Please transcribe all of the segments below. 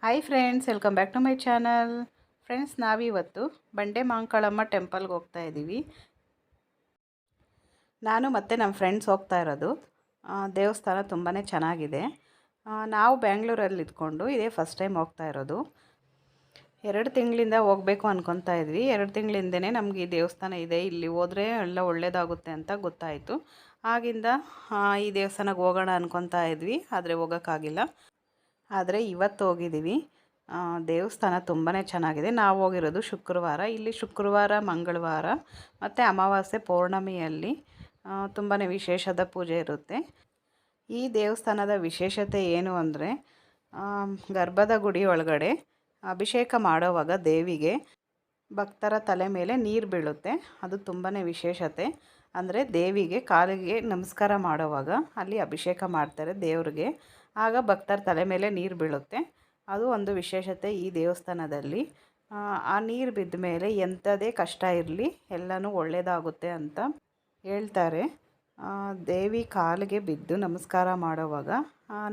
Hi friends, welcome back to my channel. Friends, ನಾವಿವತ್ತು ಬಂಡೆ ಮಾಂಕಾಳಮ್ಮ ಟೆಂಪಲ್ಗೆ ಹೋಗ್ತಾ ಇದ್ದೀವಿ. ನಾನು ಮತ್ತು ನಮ್ಮ ಫ್ರೆಂಡ್ಸ್ ಹೋಗ್ತಾ ಇರೋದು. ದೇವಸ್ಥಾನ ತುಂಬಾ ಚೆನ್ನಾಗಿದೆ. ನಾವು ಬ್ಯಾಂಗ್ಳೂರಲ್ಲಿ ಇದ್ಕೊಂಡು ಇದೇ ಫಸ್ಟ್ ಟೈಮ್ ಹೋಗ್ತಾ ಇರೋದು. 2 ತಿಂಗಳಿಂದ ಹೋಗಬೇಕು ಅಂದ್ಕೊತಾ ಇದ್ವಿ. 2 ತಿಂಗಳಿಂದನೇ ನಮಗೆ ಈ ದೇವಸ್ಥಾನ ಇದೆ, ಇಲ್ಲಿ ಹೋದರೆ ಎಲ್ಲ ಒಳ್ಳೆಯದಾಗುತ್ತೆ ಅಂತ ಗೊತ್ತಾಯಿತು. ಆಗಿಂದ ಈ ದೇವಸ್ಥಾನಕ್ಕೆ ಹೋಗೋಣ ಅಂದ್ಕೊತಾ ಇದ್ವಿ, ಆದರೆ ಹೋಗೋಕ್ಕಾಗಿಲ್ಲ. ಆದರೆ ಇವತ್ತು ಹೋಗಿದ್ದೀವಿ. ದೇವಸ್ಥಾನ ತುಂಬಾ ಚೆನ್ನಾಗಿದೆ. ನಾವು ಹೋಗಿರೋದು ಶುಕ್ರವಾರ. ಇಲ್ಲಿ ಶುಕ್ರವಾರ, ಮಂಗಳವಾರ ಮತ್ತು ಅಮಾವಾಸ್ಯೆ, ಪೌರ್ಣಮಿಯಲ್ಲಿ ತುಂಬಾ ವಿಶೇಷದ ಪೂಜೆ ಇರುತ್ತೆ. ಈ ದೇವಸ್ಥಾನದ ವಿಶೇಷತೆ ಏನು ಅಂದರೆ, ಗರ್ಭದ ಗುಡಿ ಒಳಗಡೆ ಅಭಿಷೇಕ ಮಾಡೋವಾಗ ದೇವಿಗೆ ಭಕ್ತರ ತಲೆ ಮೇಲೆ ನೀರು ಬೀಳುತ್ತೆ. ಅದು ತುಂಬಾ ವಿಶೇಷತೆ. ಅಂದರೆ ದೇವಿಗೆ ಕಾಲಿಗೆ ನಮಸ್ಕಾರ ಮಾಡೋವಾಗ ಅಲ್ಲಿ ಅಭಿಷೇಕ ಮಾಡ್ತಾರೆ ದೇವ್ರಿಗೆ. ಆಗ ಭಕ್ತರ ತಲೆ ಮೇಲೆ ನೀರು ಬೀಳುತ್ತೆ. ಅದು ಒಂದು ವಿಶೇಷತೆ ಈ ದೇವಸ್ಥಾನದಲ್ಲಿ. ಆ ನೀರು ಬಿದ್ದ ಮೇಲೆ ಎಂಥದೇ ಕಷ್ಟ ಇರಲಿ ಎಲ್ಲನೂ ಒಳ್ಳೆಯದಾಗುತ್ತೆ ಅಂತ ಹೇಳ್ತಾರೆ. ದೇವಿ ಕಾಲಿಗೆ ಬಿದ್ದು ನಮಸ್ಕಾರ ಮಾಡೋವಾಗ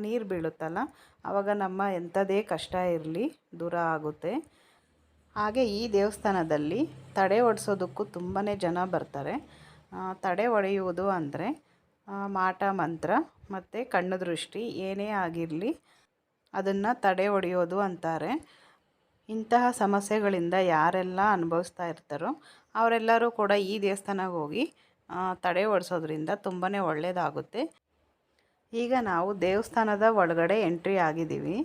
ನೀರು ಬೀಳುತ್ತಲ್ಲ, ಆವಾಗ ನಮ್ಮ ಎಂಥದೇ ಕಷ್ಟ ಇರಲಿ ದೂರ ಆಗುತ್ತೆ. ಹಾಗೆ ಈ ದೇವಸ್ಥಾನದಲ್ಲಿ ತಡೆ ಹೊಡೆಸೋದಕ್ಕೂ ತುಂಬಾ ಜನ ಬರ್ತಾರೆ. ತಡೆ ಹೊಡೆಯುವುದು ಅಂದರೆ ಮಾಟ ಮಂತ್ರ ಮತ್ತು ಕಣ್ಣು ದೃಷ್ಟಿ ಏನೇ ಆಗಿರಲಿ ಅದನ್ನು ತಡೆ ಹೊಡೆಯೋದು ಅಂತಾರೆ. ಇಂತಹ ಸಮಸ್ಯೆಗಳಿಂದ ಯಾರೆಲ್ಲ ಅನುಭವಿಸ್ತಾ ಇರ್ತಾರೋ ಅವರೆಲ್ಲರೂ ಕೂಡ ಈ ದೇವಸ್ಥಾನಕ್ಕೆ ಹೋಗಿ ತಡೆ ಹೊಡೆಸೋದ್ರಿಂದ ತುಂಬಾ ಒಳ್ಳೆಯದಾಗುತ್ತೆ. ಈಗ ನಾವು ದೇವಸ್ಥಾನದ ಒಳಗಡೆ ಎಂಟ್ರಿ ಆಗಿದ್ದೀವಿ.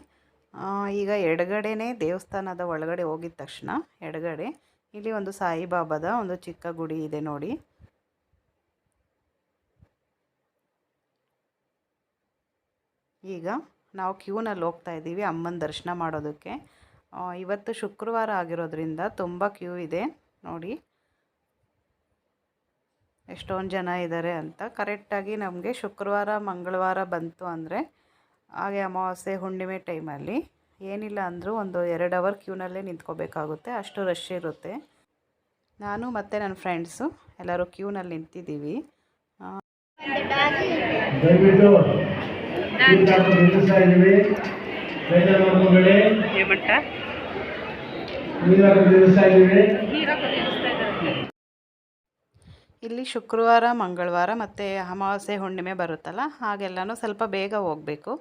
ಈಗ ಎಡಗಡೆನೇ ದೇವಸ್ಥಾನದ ಒಳಗಡೆ ಹೋಗಿದ ತಕ್ಷಣ ಎಡಗಡೆ ಇಲ್ಲಿ ಒಂದು ಸಾಯಿಬಾಬಾದ ಒಂದು ಚಿಕ್ಕ ಗುಡಿ ಇದೆ ನೋಡಿ. ಈಗ ನಾವು ಕ್ಯೂನಲ್ಲಿ ಹೋಗ್ತಾ ಇದ್ದೀವಿ ಅಮ್ಮನ ದರ್ಶನ ಮಾಡೋದಕ್ಕೆ. ಇವತ್ತು ಶುಕ್ರವಾರ ಆಗಿರೋದ್ರಿಂದ ತುಂಬ ಕ್ಯೂ ಇದೆ ನೋಡಿ, ಎಷ್ಟೊಂದು ಜನ ಇದ್ದಾರೆ ಅಂತ. ಕರೆಕ್ಟಾಗಿ ನಮಗೆ ಶುಕ್ರವಾರ ಮಂಗಳವಾರ ಬಂತು ಅಂದರೆ, ಹಾಗೆ ಅಮಾವಾಸ್ಯೆ ಹುಣ್ಣಿಮೆ ಟೈಮಲ್ಲಿ ಏನಿಲ್ಲ ಅಂದರೂ ಒಂದು 2 ಅವರ್ ಕ್ಯೂನಲ್ಲೇ ನಿಂತ್ಕೋಬೇಕಾಗುತ್ತೆ, ಅಷ್ಟು ರಶ್ ಇರುತ್ತೆ. ನಾನು ಮತ್ತು ನನ್ನ ಫ್ರೆಂಡ್ಸು ಎಲ್ಲರೂ ಕ್ಯೂನಲ್ಲಿ ನಿಂತಿದ್ದೀವಿ. ಇಲ್ಲಿ ಶುಕ್ರವಾರ ಮಂಗಳವಾರ ಮತ್ತು ಅಮಾವಾಸ್ಯೆ ಹುಣ್ಣಿಮೆ ಬರುತ್ತಲ್ಲ, ಹಾಗೆಲ್ಲನೂ ಸ್ವಲ್ಪ ಬೇಗ ಹೋಗಬೇಕು.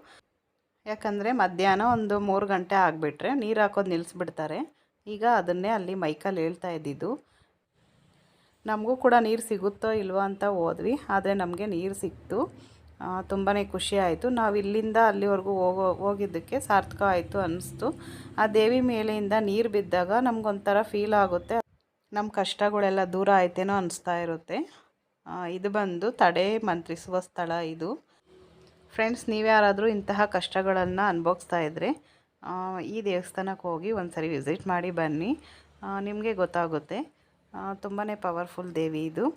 ಯಾಕಂದರೆ ಮಧ್ಯಾಹ್ನ ಒಂದು 3 ಗಂಟೆ ಆಗಿಬಿಟ್ರೆ ನೀರು ಹಾಕೋದು ನಿಲ್ಲಿಸ್ಬಿಡ್ತಾರೆ. ಈಗ ಅದನ್ನೇ ಅಲ್ಲಿ ಮೈಕಲ್ಲಿ ಹೇಳ್ತಾ ಇದ್ದಿದ್ದು. ನಮಗೂ ಕೂಡ ನೀರು ಸಿಗುತ್ತೋ ಇಲ್ವೋ ಅಂತ ಹೋದ್ವಿ, ಆದರೆ ನಮಗೆ ನೀರು ಸಿಕ್ತು. ತುಂಬಾ ಖುಷಿ ಆಯಿತು. ನಾವು ಇಲ್ಲಿಂದ ಅಲ್ಲಿವರೆಗೂ ಹೋಗಿದ್ದಕ್ಕೆ ಸಾರ್ಥಕ ಆಯಿತು ಅನ್ನಿಸ್ತು. ಆ ದೇವಿ ಮೇಲೆಯಿಂದ ನೀರು ಬಿದ್ದಾಗ ನಮಗೊಂಥರ ಫೀಲ್ ಆಗುತ್ತೆ, ನಮ್ಮ ಕಷ್ಟಗಳೆಲ್ಲ ದೂರ ಆಯ್ತೇನೋ ಅನಿಸ್ತಾ ಇರುತ್ತೆ. ಇದು ಬಂದು ತಡೆ ಮಂತ್ರಿಸುವ ಸ್ಥಳ ಇದು. ಫ್ರೆಂಡ್ಸ್, ನೀವ್ಯಾರಾದರೂ ಇಂತಹ ಕಷ್ಟಗಳನ್ನು ಅನುಭವಿಸ್ತಾ ಇದ್ದರೆ ಈ ದೇವಸ್ಥಾನಕ್ಕೆ ಹೋಗಿ ಒಂದು ಸರಿ ವಿಸಿಟ್ ಮಾಡಿ ಬನ್ನಿ, ನಿಮಗೆ ಗೊತ್ತಾಗುತ್ತೆ. ತುಂಬಾ ಪವರ್ಫುಲ್ ದೇವಿ ಇದು.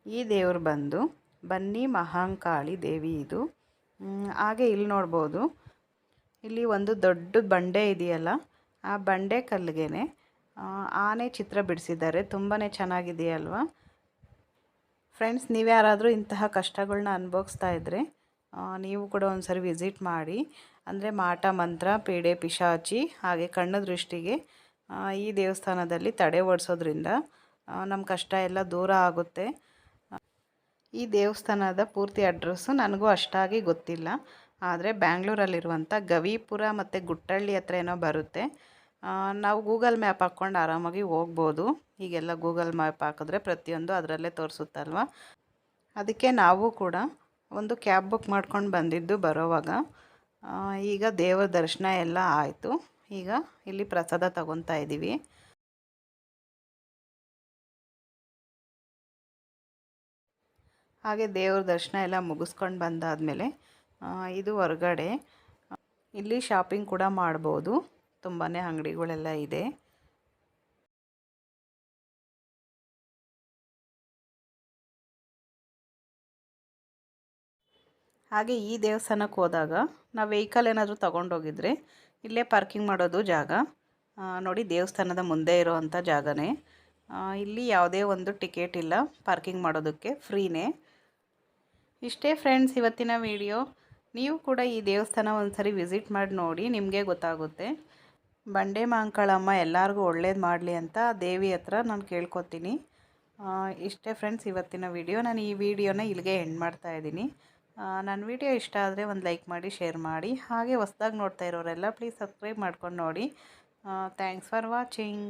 ಈ ದೇವರು ಬಂದು ಬನ್ನಿ ಮಹಾಂಕಾಳಿ ದೇವಿ ಇದು. ಹಾಗೆ ಇಲ್ಲಿ ನೋಡ್ಬೋದು, ಇಲ್ಲಿ ಒಂದು ದೊಡ್ಡ ಬಂಡೆ ಇದೆಯಲ್ಲ, ಆ ಬಂಡೆ ಕಲ್ಲಿಗೆ ಆನೆ ಚಿತ್ರ ಬಿಡಿಸಿದ್ದಾರೆ. ತುಂಬಾ ಚೆನ್ನಾಗಿದೆಯಲ್ವ ಫ್ರೆಂಡ್ಸ್. ನೀವ್ಯಾರಾದರೂ ಇಂತಹ ಕಷ್ಟಗಳನ್ನ ಅನುಭವಿಸ್ತಾ ಇದ್ದರೆ ನೀವು ಕೂಡ ಒಂದು ಸರಿ ವಿಸಿಟ್ ಮಾಡಿ. ಅಂದರೆ ಮಾಟ ಮಂತ್ರ, ಪೀಡೆ ಪಿಶಾಚಿ ಹಾಗೆ ಕಣ್ಣು ದೃಷ್ಟಿಗೆ ಈ ದೇವಸ್ಥಾನದಲ್ಲಿ ತಡೆ ಓಡಿಸೋದ್ರಿಂದ ನಮ್ಮ ಕಷ್ಟ ಎಲ್ಲ ದೂರ ಆಗುತ್ತೆ. ಈ ದೇವಸ್ಥಾನದ ಪೂರ್ತಿ ಅಡ್ರೆಸ್ಸು ನನಗೂ ಅಷ್ಟಾಗಿ ಗೊತ್ತಿಲ್ಲ, ಆದರೆ ಬ್ಯಾಂಗ್ಳೂರಲ್ಲಿರುವಂಥ ಗವಿಪುರ ಮತ್ತು ಗುಟ್ಟಳ್ಳಿ ಹತ್ರ ಏನೋ ಬರುತ್ತೆ. ನಾವು ಗೂಗಲ್ ಮ್ಯಾಪ್ ಹಾಕ್ಕೊಂಡು ಆರಾಮಾಗಿ ಹೋಗ್ಬೋದು. ಈಗೆಲ್ಲ ಗೂಗಲ್ ಮ್ಯಾಪ್ ಹಾಕಿದ್ರೆ ಪ್ರತಿಯೊಂದು ಅದರಲ್ಲೇ ತೋರಿಸುತ್ತಲ್ವ. ಅದಕ್ಕೆ ನಾವು ಕೂಡ ಒಂದು ಕ್ಯಾಬ್ ಬುಕ್ ಮಾಡ್ಕೊಂಡು ಬಂದಿದ್ದು ಬರೋವಾಗ. ಈಗ ದೇವರ ದರ್ಶನ ಎಲ್ಲ ಆಯಿತು. ಈಗ ಇಲ್ಲಿ ಪ್ರಸಾದ ತಗೊತಾ ಇದ್ದೀವಿ. ಹಾಗೆ ದೇವ್ರ ದರ್ಶನ ಎಲ್ಲ ಮುಗಿಸ್ಕೊಂಡು ಬಂದಾದಮೇಲೆ ಇದು ಹೊರಗಡೆ ಇಲ್ಲಿ ಶಾಪಿಂಗ್ ಕೂಡ ಮಾಡ್ಬೋದು. ತುಂಬಾ ಅಂಗಡಿಗಳೆಲ್ಲ ಇದೆ. ಹಾಗೆ ಈ ದೇವಸ್ಥಾನಕ್ಕೆ ಹೋದಾಗ ನಾವು ವೆಹಿಕಲ್ ಏನಾದರೂ ತೊಗೊಂಡೋಗಿದ್ರೆ ಇಲ್ಲೇ ಪಾರ್ಕಿಂಗ್ ಮಾಡೋದು ಜಾಗ ನೋಡಿ. ದೇವಸ್ಥಾನದ ಮುಂದೆ ಇರೋವಂಥ ಜಾಗನೇ. ಇಲ್ಲಿ ಯಾವುದೇ ಒಂದು ಟಿಕೆಟ್ ಇಲ್ಲ, ಪಾರ್ಕಿಂಗ್ ಮಾಡೋದಕ್ಕೆ ಫ್ರೀನೇ. ಇಷ್ಟೇ ಫ್ರೆಂಡ್ಸ್ ಇವತ್ತಿನ ವಿಡಿಯೋ. ನೀವು ಕೂಡ ಈ ದೇವಸ್ಥಾನ ಒಂದ್ಸರಿ ವಿಸಿಟ್ ಮಾಡಿ ನೋಡಿ, ನಿಮಗೆ ಗೊತ್ತಾಗುತ್ತೆ. ಬಂಡೆ ಮಾಂಕಾಳಮ್ಮ ಎಲ್ಲರಿಗೂ ಒಳ್ಳೇದು ಮಾಡಲಿ ಅಂತ ದೇವಿ ಹತ್ರ ನಾನು ಕೇಳ್ಕೊತೀನಿ. ಇಷ್ಟೇ ಫ್ರೆಂಡ್ಸ್ ಇವತ್ತಿನ ವಿಡಿಯೋ. ನಾನು ಈ ವಿಡಿಯೋನ ಇಲ್ಲಿಗೆ ಎಂಡ್ ಮಾಡ್ತಾ ಇದ್ದೀನಿ. ನನ್ನ ವಿಡಿಯೋ ಇಷ್ಟ ಆದರೆ ಒಂದು ಲೈಕ್ ಮಾಡಿ, ಶೇರ್ ಮಾಡಿ. ಹಾಗೆ ಹೊಸ್ದಾಗಿ ನೋಡ್ತಾ ಇರೋರೆಲ್ಲ ಪ್ಲೀಸ್ ಸಬ್ಸ್ಕ್ರೈಬ್ ಮಾಡ್ಕೊಂಡು ನೋಡಿ. Thanks for watching.